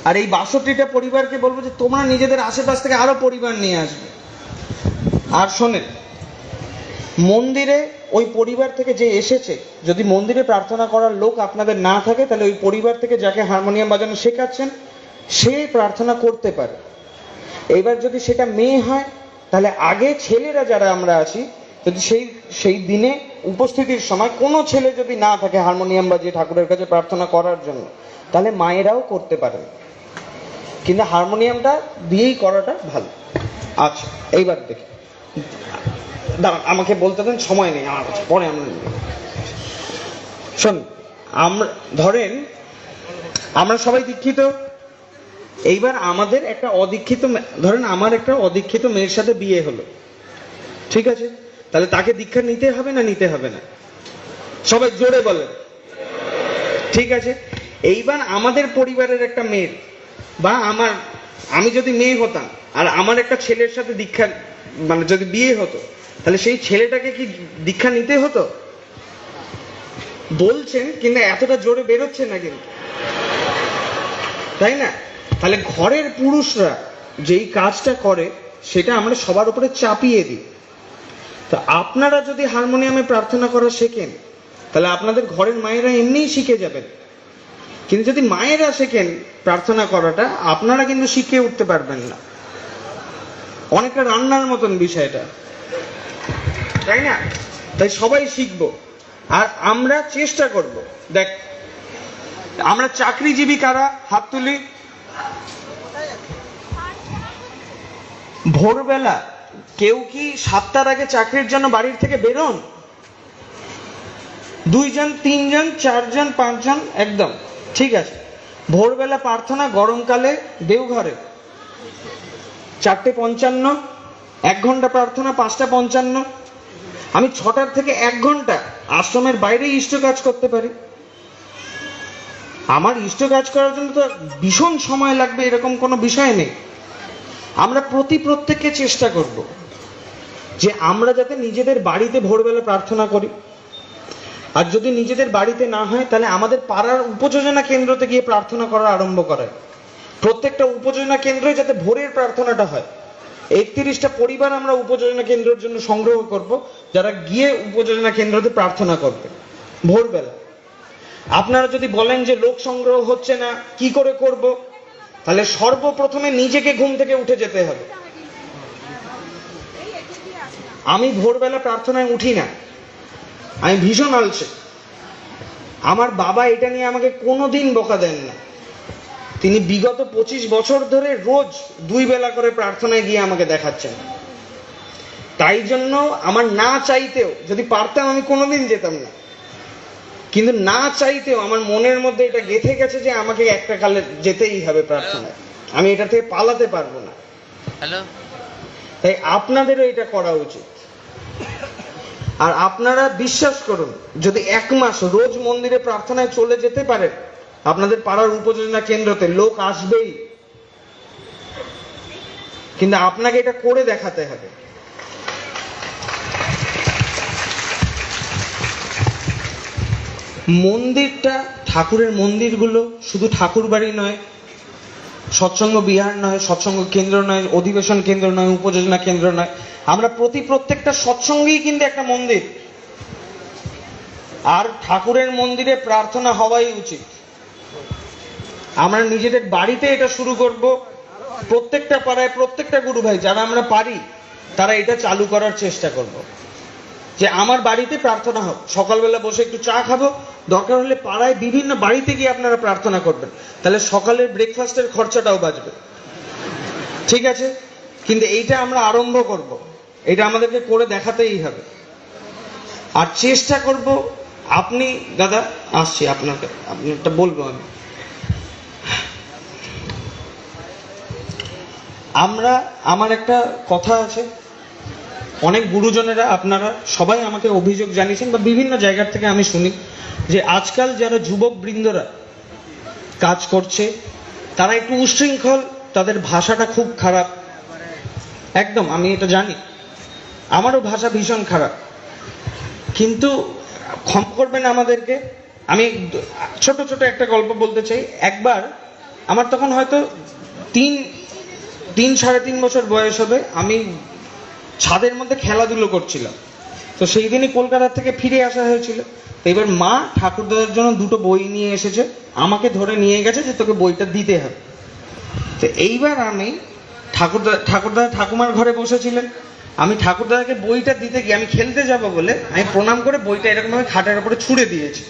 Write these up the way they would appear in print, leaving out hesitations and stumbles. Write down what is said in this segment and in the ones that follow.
আর এই 62টা পরিবারকে বলবো যে তোমরা নিজেদের আশেপাশ থেকে আরো পরিবার নিয়ে আসবে। আর শোনেন, মন্দিরে ওই পরিবার থেকে যে এসেছে, যদি মন্দিরে প্রার্থনা করার লোক আপনাদের না থাকে, তাহলে ওই পরিবার থেকে যাকে হারমোনিয়াম বাজানো শেখাচ্ছেন সে প্রার্থনা করতে পারে। এবার যদি সেটা মেয়ে হয়, তাহলে আগে ছেলেরা যারা আমরা আছি, যদি সেই দিনে উপস্থিতির সময় কোনো ছেলে যদি না থাকে হারমোনিয়াম বাজিয়ে ঠাকুরের কাছে প্রার্থনা করার জন্য, তাহলে মায়েরাও করতে পারেন, কিন্তু হারমোনিয়ামটা দিয়েই করাটা ভালো। আচ্ছা, এইবার দেখি, দাঁড়ান আমাকে বলতে দেন, সময় নেই আমার কাছে, পরে আমরা শোন। আমরা ধরেন আমরা সবাই দীক্ষিত, এইবার আমাদের একটা অদীক্ষিত, ধরেন আমার একটা অদীক্ষিত মেয়ের সাথে বিয়ে হলো, ঠিক আছে, তাহলে তাকে দীক্ষা নিতে হবে না নিতে হবে না? সবাই জোরে বলেন। ঠিক আছে, এইবার আমাদের পরিবারের একটা মেয়ের, বা আমি যদি মেয়ে হতাম আর আমার একটা ছেলের সাথে দীক্ষা মানে যদি বিয়ে হতো, তাহলে সেই ছেলেটাকে কি দীক্ষা নিতে হতো? বলছেন কিন্তু এতটা জোরে বেরোচ্ছে না কিন্তু, তাই না? তাহলে ঘরের পুরুষরা যেই কাজটা করে সেটা আমরা সবার উপরে চাপিয়ে দিই। তো আপনারা যদি হারমোনিয়ামে প্রার্থনা করা শেখেন, তাহলে আপনাদের ঘরের মায়েরা এমনিই শিখে যাবেন। কিন্তু যদি মায়েরা শেখেন প্রার্থনা করাটা, আপনারা কিন্তু শিখে উঠতে পারবেন না। অনেকটা রান্নার মতন বিষয়টা, তাই না? তাই সবাই শিখবো, আর আমরা চেষ্টা করব। দেখ, আমরা চাকরিজীবী কারা? হাত তুলি। ভোরবেলা কেউ কি 7টার আগে চাকরির জন্য বাড়ির থেকে বেরোন? 2 জন, 3 জন, 4 জন, 5 জন, একদম ঠিক আছে। ভোরবেলা প্রার্থনা গরমকালে দেওঘরে 4:55, 1 ঘন্টা প্রার্থনা 5:55। আমি 6টার থেকে 1 ঘন্টা আশ্রমের বাইরে ইষ্ট কাজ করতে পারি। আমার ইষ্ট কাজ করার জন্য তো ভীষণ সময় লাগবে এরকম কোনো বিষয় নেই। আমরা প্রত্যেককে চেষ্টা করব যে আমরা যাতে নিজেদের বাড়িতে ভোরবেলা প্রার্থনা করি। আর যদি নিজেদের বাড়িতে না হয়, তাহলে আমাদের পাড়ার উপযোজনা কেন্দ্রতে গিয়ে প্রার্থনা করা আরম্ভ করায়। প্রত্যেকটা উপযোজনা কেন্দ্রে যাতে ভোরের প্রার্থনাটা হয়। 31টা পরিবার আমরা উপযোজনা কেন্দ্রের জন্য সংগ্রহ করব, যারা গিয়ে উপযোজনা কেন্দ্রতে প্রার্থনা করবে ভোরবেলা। আপনারা যদি বলেন যে লোক সংগ্রহ হচ্ছে না, কি করে করব, তাহলে সর্বপ্রথমে নিজেকে ঘুম থেকে উঠে যেতে হবে। আমি ভোরবেলা প্রার্থনায় উঠি না, আমি ভীষণ আলসে। আমার বাবা এটা নিয়ে আমাকে কোনোদিন বকা দেন না। তিনি বিগত 25 বছর ধরে রোজ 2 বেলা করে প্রার্থনায় গিয়ে আমাকে দেখাচ্ছেন। তাই জন্য আমার না চাইতেও, যদি পারতাম আমি কোনোদিন যেতাম না, কিন্তু না চাইতেও আমার মনের মধ্যে এটা গেঁথে গেছে যে আমাকে একটা কালে যেতেই হবে প্রার্থনায়, আমি এটা থেকে পালাতে পারবো না। তাই আপনাদেরও এটা করা উচিত। আর আপনারা বিশ্বাস করুন, যদি 1 মাস রোজ মন্দিরে প্রার্থনায় চলে যেতে পারেন, আপনাদের পাড়ার উপযোজনা কেন্দ্রতে লোক আসবেই। কিন্তু আপনাকে এটা করে দেখাতে হবে। মন্দিরটা, ঠাকুরের মন্দিরগুলো শুধু ঠাকুর বাড়ি নয়, সৎসঙ্গ বিহার নয়, সৎসঙ্গ কেন্দ্র নয়, অধিবেশন কেন্দ্র নয়, উপযোজনা কেন্দ্র নয়, আমরা প্রত্যেকটা সৎসঙ্গেই কিন্তু একটা মন্দির। আর ঠাকুরের মন্দিরে প্রার্থনা হওয়াই উচিত। আমরা নিজেদের বাড়িতে এটা শুরু করব। প্রত্যেকটা পাড়ায়, প্রত্যেকটা গুরু ভাই যারা আমরা পারি, তারা এটা চালু করার চেষ্টা করব যে আমার বাড়িতে প্রার্থনা হোক। সকালবেলা বসে একটু চা খাবো, দরকার হলে পাড়ায় বিভিন্ন বাড়িতে গিয়ে আপনারা প্রার্থনা করবেন, তাহলে সকালের ব্রেকফাস্টের খরচাটাও বাঁচবে। ঠিক আছে? কিন্তু এইটা আমরা আরম্ভ করব, এটা আমাদেরকে করে দেখাতেই হবে। আর চেষ্টা করব, আপনি দাদা আসছি আপনারটা বলবো আমি। আমার একটা কথা আছে, অনেক গুরুজনেরা, আপনারা সবাই আমাকে অভিযোগ জানিয়েছেন, বা বিভিন্ন জায়গার থেকে আমি শুনি যে আজকাল যারা যুবক বৃন্দরা কাজ করছে তারা একটু উচ্ছৃঙ্খল, তাদের ভাষাটা খুব খারাপ। একদম, আমি এটা জানি, আমারও ভাষা ভীষণ খারাপ। কিন্তু ক্ষমা করবেন আমাদেরকে। আমি ছোট একটা গল্প বলতে চাই। একবার আমার তখন হয়তো তিন তিন সাড়ে তিন বছর বয়স হবে। আমি ছাদের মধ্যে খেলাধুলো করছিলাম। তো সেই দিনই কলকাতা থেকে ফিরে আসা হয়েছিল। তো এবার মা ঠাকুরদাদার জন্য দুটো বই নিয়ে এসেছে, আমাকে ধরে নিয়ে গেছে যে তোকে বইটা দিতে হবে। তো এইবার আমি ঠাকুরদা ঠাকুমার ঘরে বসেছিলেন, আমি ঠাকুরদাদাকে বইটা দিতে গিয়ে আমি খেলতে যাব বলে আমি প্রণাম করে বইটা এরকম ভাবে খাটের উপরে ছুঁড়ে দিয়েছি।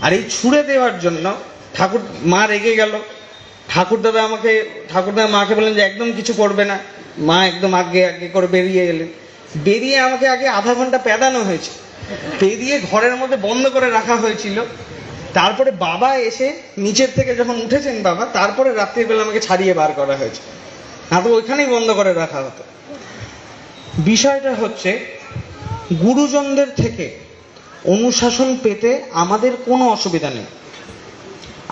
আর এই ছুঁড়ে দেওয়ার জন্য মা রেগে গেল। ঠাকুরদা মাকে বললেন যে একদম কিছু করবে না। মা একদম আগে আগে করে বেরিয়ে এলেন। বেরিয়ে আমাকে আগে আধা ঘন্টা পেদানো হয়েছে, পেরিয়ে ঘরের মধ্যে বন্ধ করে রাখা হয়েছিল। তারপরে বাবা এসে নিচের থেকে যখন উঠেছেন বাবা, তারপরে রাত্রিবেলা আমাকে ছাড়িয়ে বার করা হয়েছে, না তো ওইখানেই বন্ধ করে রাখা হতো। বিষয়টা হচ্ছে, গুরুজনদের থেকে অনুশাসন পেতে আমাদের কোনো অসুবিধা নেই।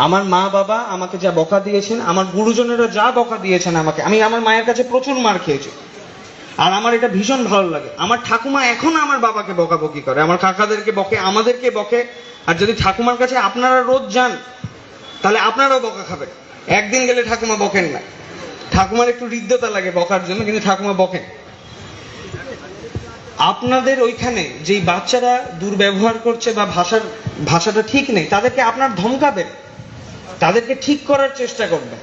আমার মা বাবা আমাকে যা বকা দিয়েছেন, আমার গুরুজনেরা যা বকা দিয়েছেন আমাকে, আমি আমার মায়ের কাছে প্রচুর মার খেয়েছি। আর আমার এটা ভীষণ ভালো লাগে। আমার ঠাকুমা এখন আমার বাবাকে বকাবকি করে, আমার কাকাদেরকে বকে, আমাদেরকে বকে। আর যদি ঠাকুমার কাছে আপনারা রোজ যান তাহলে আপনারাও বকা খাবেন। একদিন গেলে ঠাকুমা বকেন না। ঠাকুমার একটু হৃদ্যতা লাগে বকার জন্য, কিন্তু ঠাকুমা বকেন। আপনাদের ওইখানে যেই বাচ্চারা দুর্ব্যবহার করছে বা ভাষাটা ঠিক নেই, তাদেরকে আপনার ধমকাবেন, তাদেরকে ঠিক করার চেষ্টা করবেন।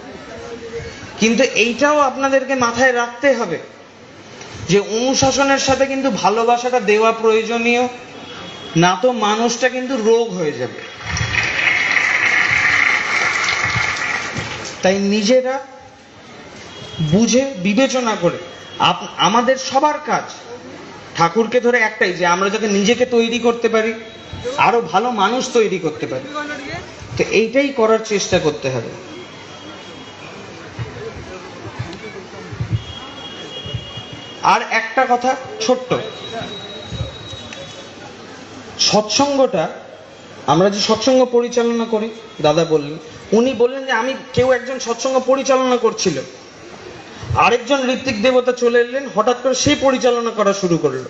কিন্তু এইটাও আপনাদেরকে মাথায় রাখতে হবে যে অনুশাসনের সাথে কিন্তু ভালোবাসাটা দেওয়া প্রয়োজনীয়, না তো মানুষটা কিন্তু রোগ হয়ে যাবে। তাই নিজেরা বুঝে বিবেচনা করে আমাদের সবার কাজ ঠাকুরকে ধরে একটাই, যে আমরা যাতে নিজেকে তৈরি করতে পারি, আরো ভালো মানুষ তৈরি করতে পারি। তো এইটাই করার চেষ্টা করতে হবে। আর একটা কথা ছোট্ট, সৎসঙ্গটা আমরা যে সৎসঙ্গ পরিচালনা করি, দাদা বললেন, উনি বললেন যে কেউ একজন সৎসঙ্গ পরিচালনা করছিল, আরেকজন ঋত্বিক দেবতা চলে এলেন, হঠাৎ করে সে পরিচালনা করা শুরু করলো।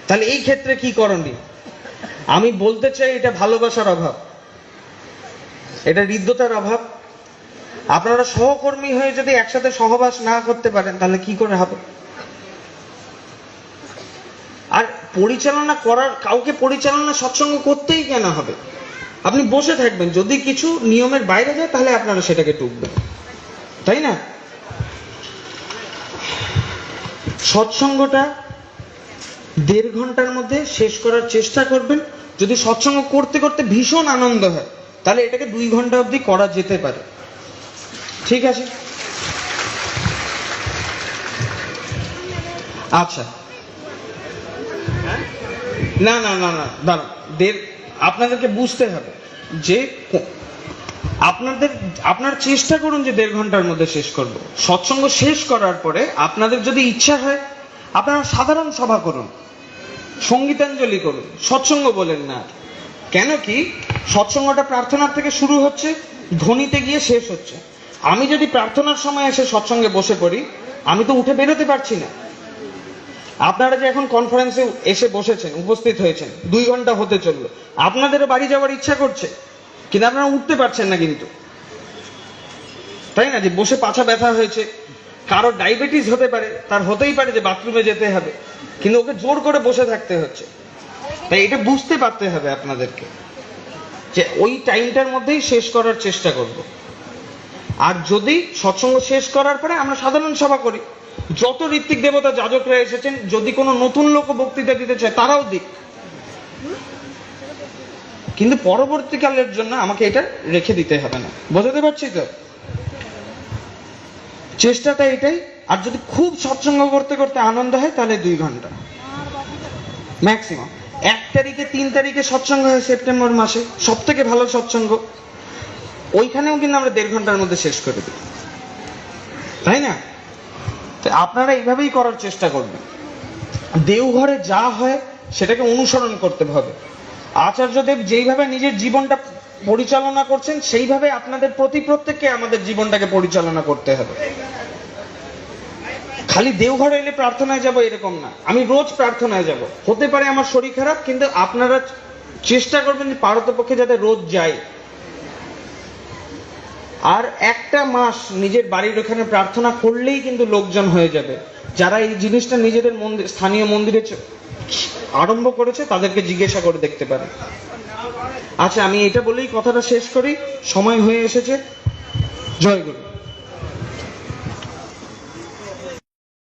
তাহলে এই ক্ষেত্রে কি করণীয়? আমি বলতে চাই এটা ভালোবাসার অভাব, এটা হৃদ্যতার অভাব। আপনারা সহকর্মী হয়ে যদি একসাথে সহবাস না করতে পারেন তাহলে কি করে হবে? আর কাউকে পরিচালনা সৎসঙ্গ করতেই কেন হবে? আপনি বসে থাকবেন, যদি কিছু নিয়মের বাইরে যায় তাহলে আপনারা সেটাকে টুকবেন, তাই না? সৎসঙ্গটা 1.5 ঘন্টার মধ্যে শেষ করার চেষ্টা করবেন। যদি সৎসঙ্গ করতে করতে ভীষণ আনন্দ হয় তাহলে এটাকে 2 ঘন্টা অবধি করা যেতে পারে। ঠিক আছে? আচ্ছা, না না না না দাঁড়ান, আপনাদেরকে বুঝতে হবে যে আপনার চেষ্টা করুন যে 1.5 ঘন্টার মধ্যে শেষ করব। সৎসঙ্গ শেষ করার পরে আপনাদের যদি ইচ্ছা হয় আপনারা সাধারণ সভা করুন, সঙ্গীতাঞ্জলি করুন, সৎসঙ্গ বলেন না। কেন কি, সৎসঙ্গটা প্রার্থনার থেকে শুরু হচ্ছে, ধ্বনিতে গিয়ে শেষ হচ্ছে। আমি যদি প্রার্থনার সময় এসে সৎসঙ্গে বসে পড়ি, আমি তো উঠে বেরোতে পারছি না। আপনারা যে এখন কনফারেন্সে এসে বসেছেন, উপস্থিত হয়েছেন, 2 ঘন্টা হতে চললো, আপনাদেরও বাড়ি যাওয়ার ইচ্ছা করছে, কিন্তু আপনারা উঠতে পারছেন না কিন্তু, তাই না? যে বসে পাছা ব্যথা হয়েছে, কারো ডায়াবেটিস হতে পারে, তার হতেই পারে যে বাথরুমে যেতে হবে, কিন্তু ওকে জোর করে বসে থাকতে হচ্ছে। তাই এটা বুঝতে পারতে হবে আপনাদেরকে যে ওই টাইমটার মধ্যেই শেষ করার চেষ্টা করব। আর যদি সৎসঙ্গ শেষ করার পরে আমরা সাধারণ সভা করি, যত ঋত্বিক দেবতা যাজকরা এসেছেন, যদি কোনো নতুন লোক বক্তৃতা দিতে চায় তারাও দিক, কিন্তু পরবর্তীকালের জন্য আমাকে এটা রেখে দিতে হবে না। বোঝাতে পারছি তো? চেষ্টাটা এটাই। আর যদি খুব সৎসঙ্গ করতে করতে আনন্দ হয় তাহলে 2 ঘন্টা ম্যাক্সিমাম। 1 তারিখে 3 তারিখে সৎসঙ্গ হয় সেপ্টেম্বর মাসে, সব থেকে ভালো সৎসঙ্গ, ওইখানেও কিন্তু আমরা 1.5 ঘন্টার মধ্যে শেষ করে দিই, তাই না? আপনারা এইভাবেই করার চেষ্টা করবেন। দেওঘরে যা হয় সেটাকে অনুসরণ করতে হবে। আচার্যদেব যেইভাবে নিজের জীবনটা পরিচালনা করছেন, সেইভাবে আপনাদের প্রত্যেককে আমাদের জীবনটাকে পরিচালনা করতে হবে। খালি দেওঘরে এলে প্রার্থনায় যাব এরকম না, আমি রোজ প্রার্থনায় যাব। হতে পারে আমার শরীর খারাপ, কিন্তু আপনারা চেষ্টা করবেন যে পারতপক্ষে যাতে রোজ যাই। আর একটা মাস নিজের বাড়ির ওখানে প্রার্থনা করলেই কিন্তু লোকজন হয়ে যাবে। যারা এই জিনিসটা নিজেদের মন্দির, স্থানীয় মন্দিরে আরম্ভ করেছে, তাদেরকে জিজ্ঞাসা করে দেখতে পারে। আচ্ছা, আমি এটা বলেই কথাটা শেষ করি, সময় হয়ে এসেছে। জয় গুরু।